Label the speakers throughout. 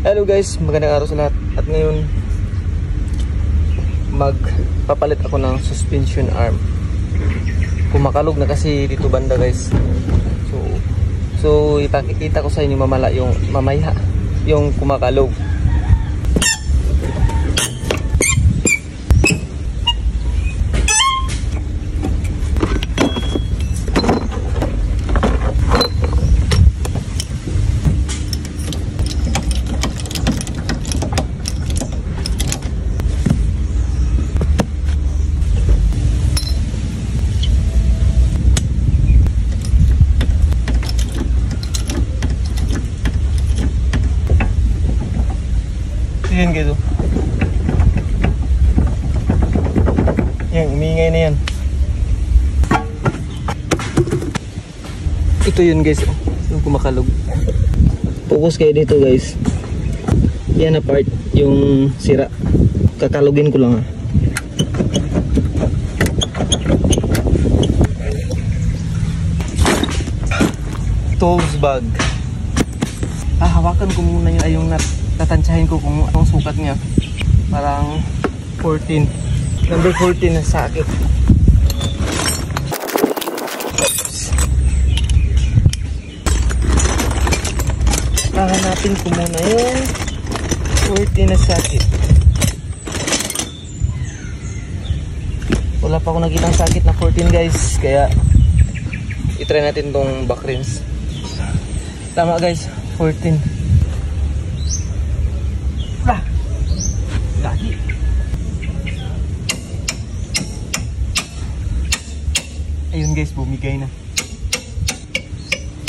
Speaker 1: Hello guys, magandang araw sa lahat. At ngayon magpapalit ako ng suspension arm. Kumakalog na kasi dito banda guys. So ipakikita ko sa inyo mamaya yung kumakalog. Yan guys, yan, umingay na yan. Ito yun guys, yung kumakalog. Focus kayo dito guys. Yan na part, yung sira. Kakalugin ko lang ha. Tools bag. Hawakan ko muna yung nut. Tatansyahin ko kung anong sukat niya. Parang 14. Number 14 na sakit. Hahanapin ko muna yung 14 na sakit. Wala pa ako nakitang sakit na 14 guys. Kaya itry natin tong back rinse. Tama guys, 14. Lagi. Ayun guys, bumigay na.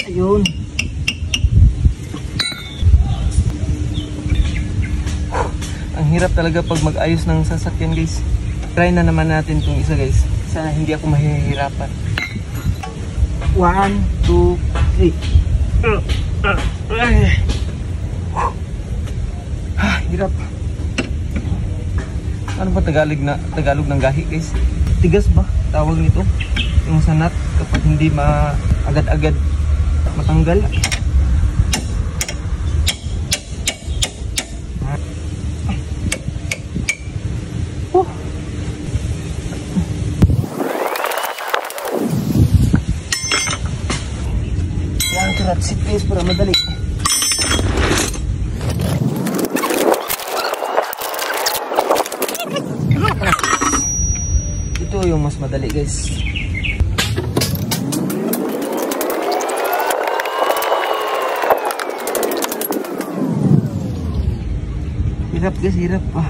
Speaker 1: Ayun. Ang hirap talaga pag mag-ayos ng sasakyan guys. Try na naman natin itong isa guys. Sana hindi ako mahihirapan. 1, 2, 3. Hirap. Ano ba Tagalog ng gahi guys? Tigas ba tawag nito? Yung sanat kapag hindi agad-agad matanggal. Yan, karat sit guys para madali. Ito yung mas madali guys. Hirap guys, hirap pa.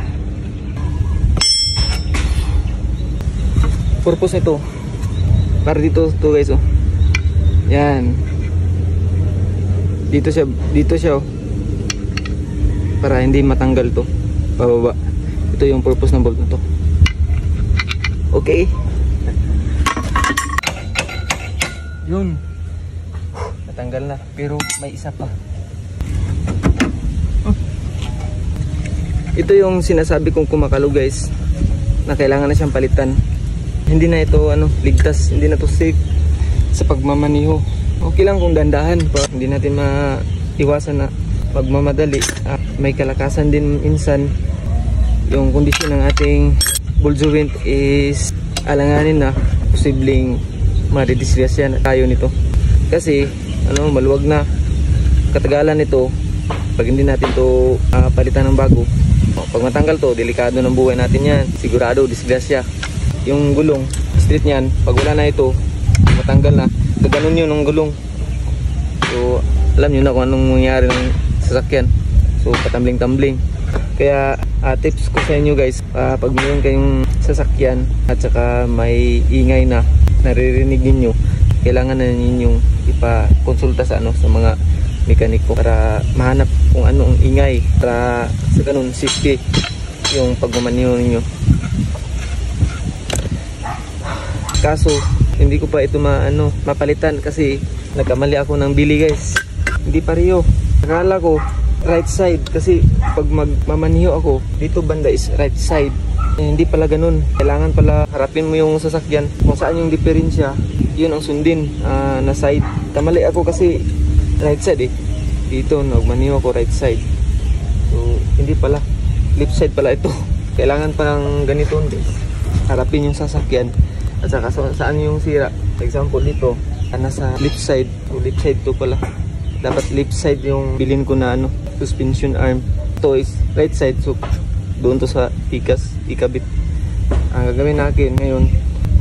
Speaker 1: Purpose nito para dito to guys oh. Yan. Dito siya oh. Para hindi matanggal to pababa. Ito yung purpose ng bolt na to. Okay. Yun. Natanggal na. Pero may isa pa. Ito yung sinasabi kong kumakalog guys. Na kailangan na siyang palitan. Hindi na ito ligtas. Hindi na to safe sa pagmamaniho. Okay lang kung dandahan. Hindi natin maiwasan na pagmamadali. May kalakasan din minsan. Yung kondisyon ng ating ball joint is alanganin na posibleng madidisgrasya na tayo nito kasi maluwag na katagalan nito pag hindi natin to palitan ng bago. Pag matanggal to, delikado ng buhay natin yan, sigurado disgrasya. Yung gulong street niyan, pag wala na ito matanggal na, gaganon yun ng gulong. So alam nyo na kung anong mangyari ng sasakyan, so patambling-tambling. Kaya tips ko sa inyo guys, pag mayroon kayong sasakyan at saka may ingay na naririnig ninyo, kailangan na ninyong ipakonsulta sa mga mekaniko para mahanap kung anong ingay para sa ganun safety yung pagmamaneho ninyo. Kaso hindi ko pa ito mapalitan kasi nagkamali ako ng bili guys. Hindi pareho. Akala ko right side kasi pag magmamaniho ako dito banda is right side. Hindi pala ganun. Kailangan pala harapin mo yung sasakyan kung saan yung diferensya, yun ang sundin na side. Kamali ako kasi right side eh. Dito nagmaniho ako right side. So hindi pala, left side pala ito. Kailangan palang ganito guys, harapin yung sasakyan at saka saan yung sira. For example dito, nasa left side. So left side to pala, dapat left side yung bilhin ko na suspension arm. Ito is right side, so doon to sa ikabit. Ang gagawin natin ngayon,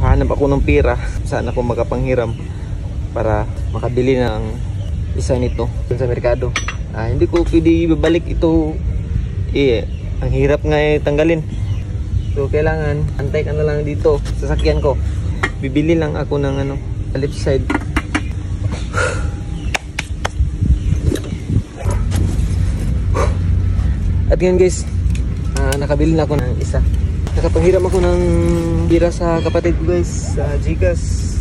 Speaker 1: hanap ako ng pera saan ako makapanghiram para makabili ng isa nito dun sa merkado. Hindi ko pwede ibabalik ito, ang hirap nga tanggalin. So kailangan antay ka na lang dito sa sasakyan ko. Bibili lang ako ng left side. At ngayon guys, nakabili na ako ng isa. Nakapanghiram ako ng bira sa kapatid ko guys, sa Gcash.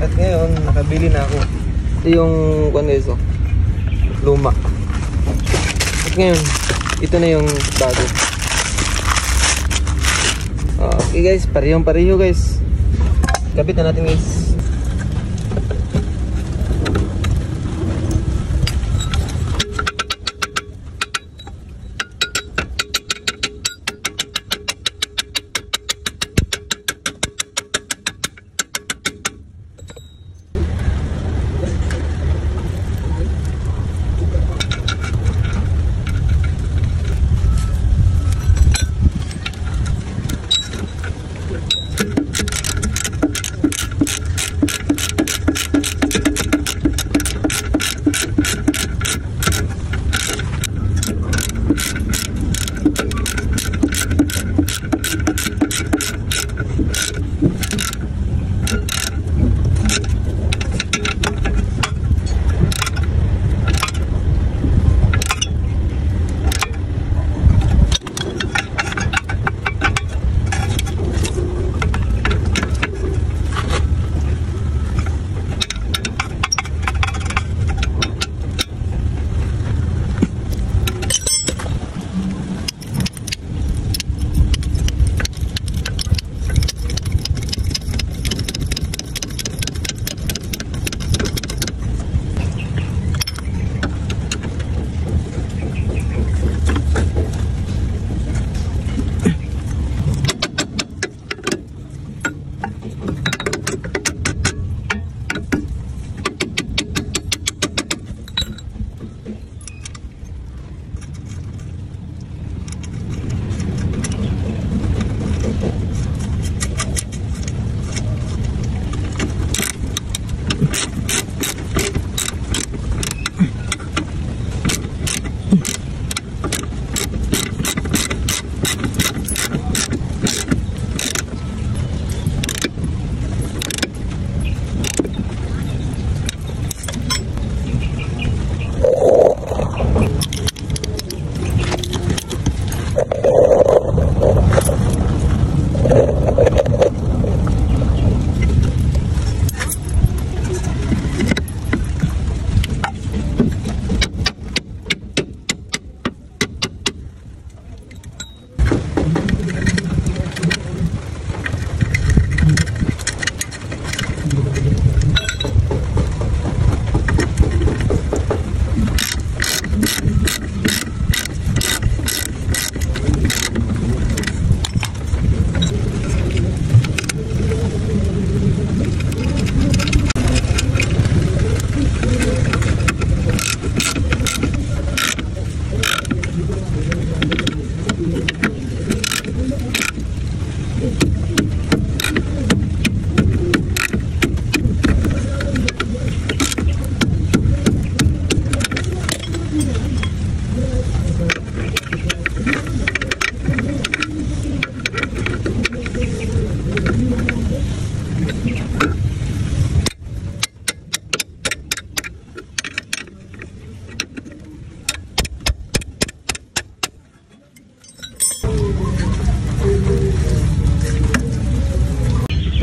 Speaker 1: At ngayon, nakabili na ako. Ito yung guys, luma. At ngayon, ito na yung bago. Okay guys, parehong-pareho guys. Kapit na natin guys.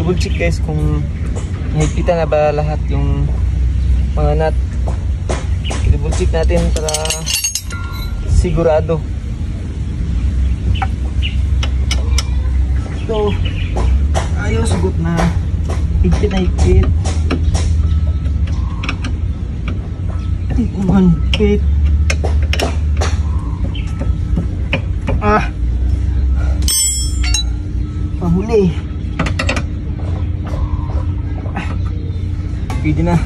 Speaker 1: Double check guys kung nahigpitan na ba lahat yung mga nut. Double check natin para sigurado. So ayaw sugot na higpit na higpit. Higpit. Pahuli. Pwede na.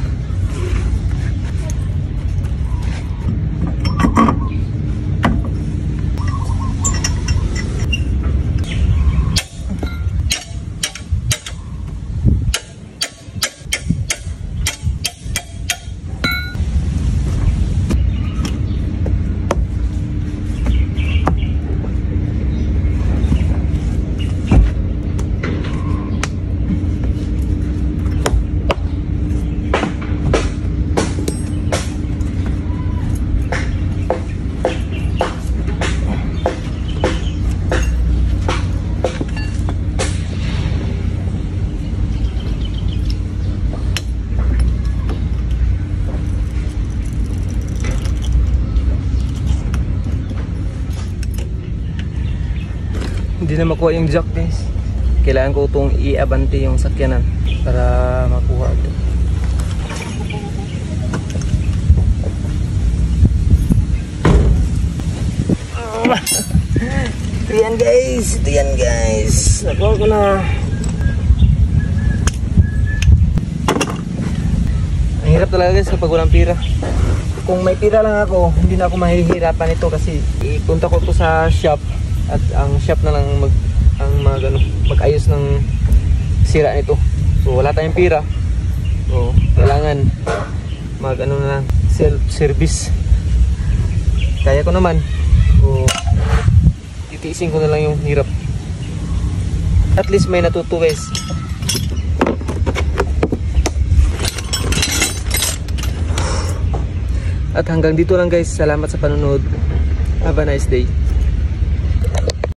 Speaker 1: Hindi na makuha yung jack, guys. Kailangan ko itong i-abante yung sakyanan para makuha ito. Ito yan, guys. Ito yan, guys. Nakuha ko na. Ang hirap talaga, guys, kapag walang pira. Kung may pira lang ako, hindi na ako mahihirapan ito kasi ipunta ko ito sa shop. At ang shop na lang mag-ayos ng sira nito. So wala tayong pira. So kailangan na lang self-service. Kaya ko naman. So titiisin ko na lang yung hirap. At least may natuto, guys. At hanggang dito lang, guys. Salamat sa panonood. Have a nice day.